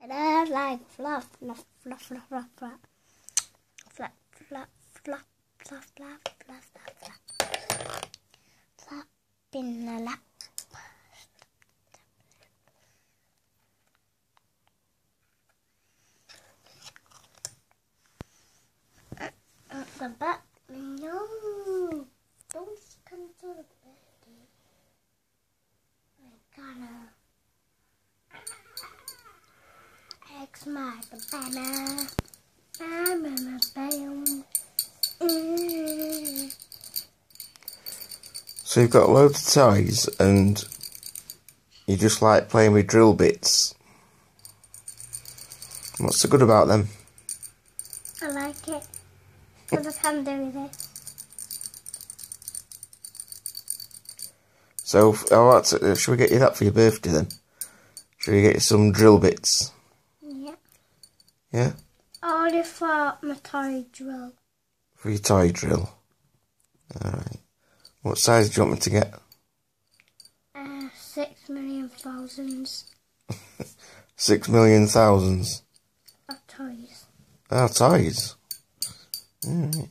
And I like fluff, fluff, fluff, fluff, fluff, fluff. Fluff, fluff, fluff, fluff, fluff, fluff, fluff, fluff. Flop in the lap. The back. No. Don't come to the bed. I gotta X mark the banner. I'm in a bam. So you've got loads of toys and you just like playing with drill bits. What's so good about them? I like it. Because I can do this. So, should we get you that for your birthday then? Should we get you some drill bits? Yeah. Yeah? Only for my toy drill. For your toy drill? Alright. What size do you want me to get? 6 million thousands. 6 million thousands? Of toys. Oh, toys? Alright.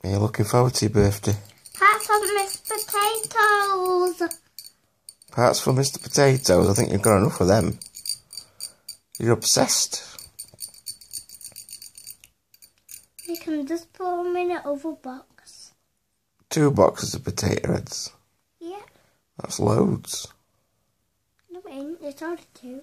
Are you looking forward to your birthday? Parts of Miss Potatoes. Parts for Mr. Potatoes? I think you've got enough of them. You're obsessed. You can just put them in an other box. 2 boxes of potato heads. Yeah. That's loads. No, it ain't. It's only 2.